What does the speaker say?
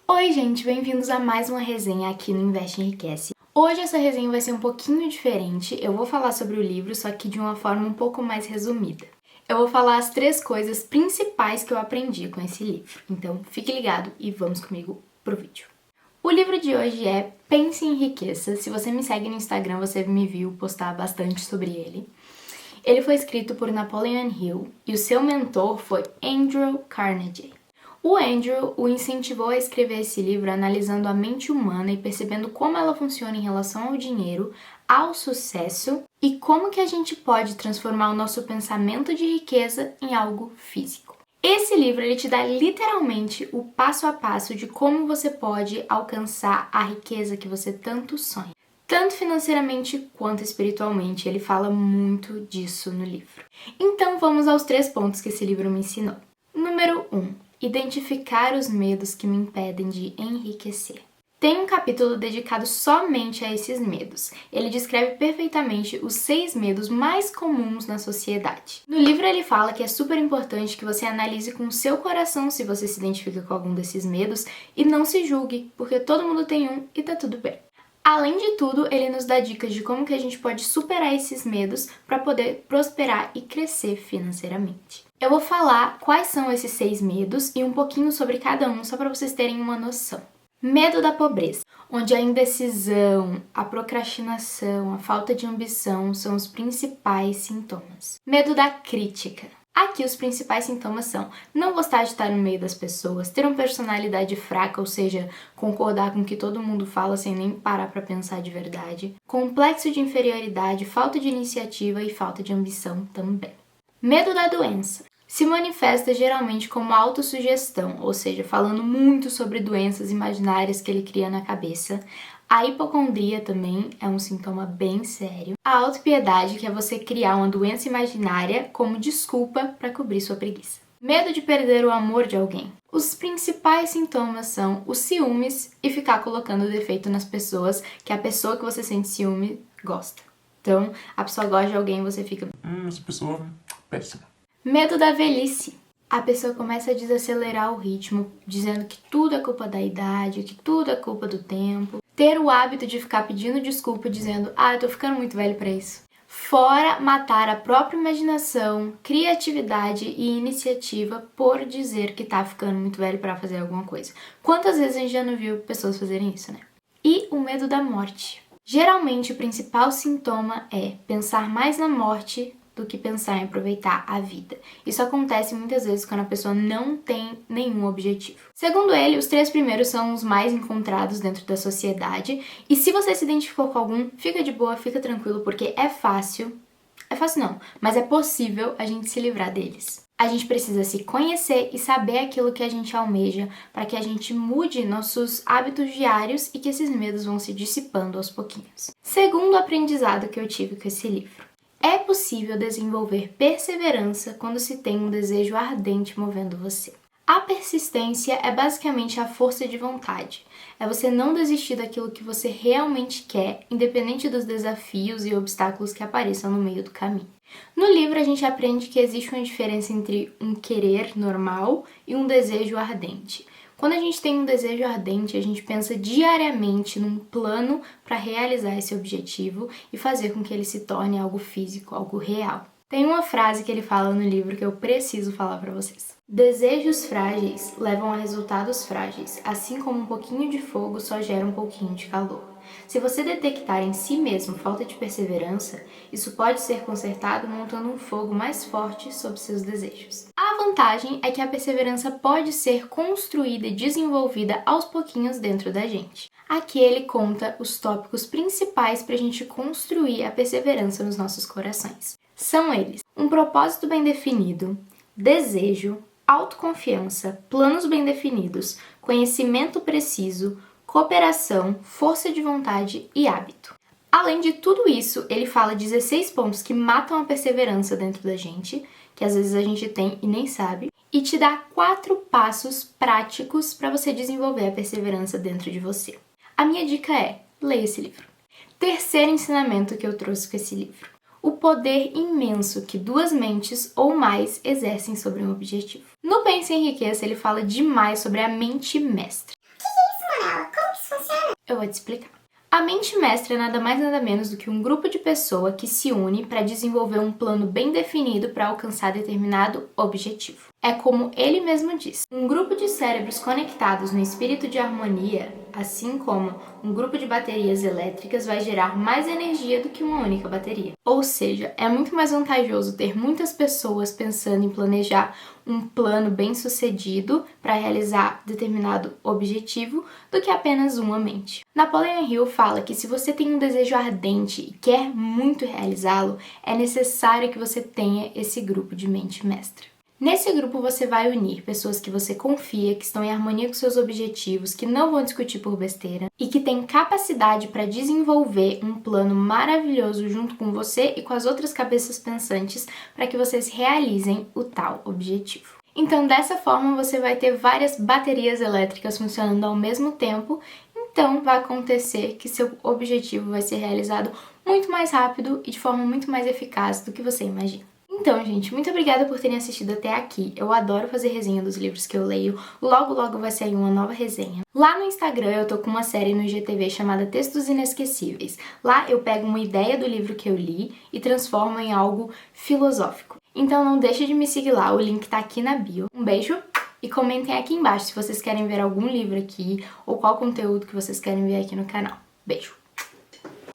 Oi gente, bem-vindos a mais uma resenha aqui no Investe Enriquece. Hoje essa resenha vai ser um pouquinho diferente, eu vou falar sobre o livro, só que de uma forma um pouco mais resumida. Eu vou falar as 3 coisas principais que eu aprendi com esse livro, então fique ligado e vamos comigo pro vídeo. O livro de hoje é Pense e Enriqueça. Se você me segue no Instagram, você me viu postar bastante sobre ele. Ele foi escrito por Napoleon Hill e o seu mentor foi Andrew Carnegie. O Andrew o incentivou a escrever esse livro analisando a mente humana e percebendo como ela funciona em relação ao dinheiro, ao sucesso e como que a gente pode transformar o nosso pensamento de riqueza em algo físico. Esse livro ele te dá literalmente o passo a passo de como você pode alcançar a riqueza que você tanto sonha. Tanto financeiramente quanto espiritualmente, ele fala muito disso no livro. Então vamos aos 3 pontos que esse livro me ensinou. Número 1. Identificar os medos que me impedem de enriquecer. Tem um capítulo dedicado somente a esses medos. Ele descreve perfeitamente os 6 medos mais comuns na sociedade. No livro ele fala que é super importante que você analise com o seu coração se você se identifica com algum desses medos e não se julgue, porque todo mundo tem um e tá tudo bem. Além de tudo, ele nos dá dicas de como que a gente pode superar esses medos para poder prosperar e crescer financeiramente. Eu vou falar quais são esses 6 medos e um pouquinho sobre cada um, só para vocês terem uma noção. Medo da pobreza, onde a indecisão, a procrastinação, a falta de ambição são os principais sintomas. Medo da crítica. Aqui os principais sintomas são não gostar de estar no meio das pessoas, ter uma personalidade fraca, ou seja, concordar com o que todo mundo fala sem nem parar para pensar de verdade, complexo de inferioridade, falta de iniciativa e falta de ambição também. Medo da doença. Se manifesta geralmente como autossugestão, ou seja, falando muito sobre doenças imaginárias que ele cria na cabeça. A hipocondria também é um sintoma bem sério. A autopiedade, que é você criar uma doença imaginária como desculpa para cobrir sua preguiça. Medo de perder o amor de alguém. Os principais sintomas são os ciúmes e ficar colocando defeito nas pessoas que a pessoa que você sente ciúme gosta. Então, a pessoa gosta de alguém e você fica... essa pessoa é péssima. Medo da velhice. A pessoa começa a desacelerar o ritmo, dizendo que tudo é culpa da idade, que tudo é culpa do tempo. Ter o hábito de ficar pedindo desculpa, dizendo, eu tô ficando muito velho pra isso. Fora matar a própria imaginação, criatividade e iniciativa por dizer que tá ficando muito velho pra fazer alguma coisa. Quantas vezes a gente já não viu pessoas fazerem isso, né? E o medo da morte. Geralmente o principal sintoma é pensar mais na morte do que pensar em aproveitar a vida. Isso acontece muitas vezes quando a pessoa não tem nenhum objetivo. Segundo ele, os 3 primeiros são os mais encontrados dentro da sociedade, e se você se identificou com algum, fica de boa, fica tranquilo, porque é fácil não, mas é possível a gente se livrar deles. A gente precisa se conhecer e saber aquilo que a gente almeja para que a gente mude nossos hábitos diários e que esses medos vão se dissipando aos pouquinhos. Segundo aprendizado que eu tive com esse livro. É possível desenvolver perseverança quando se tem um desejo ardente movendo você. A persistência é basicamente a força de vontade. É você não desistir daquilo que você realmente quer, independente dos desafios e obstáculos que apareçam no meio do caminho. No livro a gente aprende que existe uma diferença entre um querer normal e um desejo ardente. Quando a gente tem um desejo ardente, a gente pensa diariamente num plano para realizar esse objetivo e fazer com que ele se torne algo físico, algo real. Tem uma frase que ele fala no livro que eu preciso falar para vocês. Desejos frágeis levam a resultados frágeis, assim como um pouquinho de fogo só gera um pouquinho de calor. Se você detectar em si mesmo falta de perseverança, isso pode ser consertado montando um fogo mais forte sobre seus desejos. A vantagem é que a perseverança pode ser construída e desenvolvida aos pouquinhos dentro da gente. Aqui ele conta os tópicos principais para a gente construir a perseverança nos nossos corações. São eles: um propósito bem definido, desejo, autoconfiança, planos bem definidos, conhecimento preciso, cooperação, força de vontade e hábito. Além de tudo isso, ele fala 16 pontos que matam a perseverança dentro da gente, que às vezes a gente tem e nem sabe, e te dá 4 passos práticos para você desenvolver a perseverança dentro de você. A minha dica é: leia esse livro. Terceiro ensinamento que eu trouxe com esse livro: o poder imenso que 2 mentes ou mais exercem sobre um objetivo. No Pense e Enriqueça, ele fala demais sobre a mente mestra. O Eu vou te explicar. A mente mestra é nada mais nada menos do que um grupo de pessoas que se une para desenvolver um plano bem definido para alcançar determinado objetivo. É como ele mesmo diz, um grupo de cérebros conectados no espírito de harmonia, assim como um grupo de baterias elétricas, vai gerar mais energia do que uma única bateria. Ou seja, é muito mais vantajoso ter muitas pessoas pensando em planejar um plano bem sucedido para realizar determinado objetivo do que apenas uma mente. Napoleon Hill fala que se você tem um desejo ardente e quer muito realizá-lo, é necessário que você tenha esse grupo de mente mestra. Nesse grupo você vai unir pessoas que você confia, que estão em harmonia com seus objetivos, que não vão discutir por besteira e que têm capacidade para desenvolver um plano maravilhoso junto com você e com as outras cabeças pensantes para que vocês realizem o tal objetivo. Então, dessa forma, você vai ter várias baterias elétricas funcionando ao mesmo tempo, então vai acontecer que seu objetivo vai ser realizado muito mais rápido e de forma muito mais eficaz do que você imagina. Então, gente, muito obrigada por terem assistido até aqui. Eu adoro fazer resenha dos livros que eu leio. Logo, logo vai sair uma nova resenha. Lá no Instagram eu tô com uma série no IGTV chamada Textos Inesquecíveis. Lá eu pego uma ideia do livro que eu li e transformo em algo filosófico. Então não deixe de me seguir lá, o link tá aqui na bio. Um beijo e comentem aqui embaixo se vocês querem ver algum livro aqui ou qual conteúdo que vocês querem ver aqui no canal. Beijo!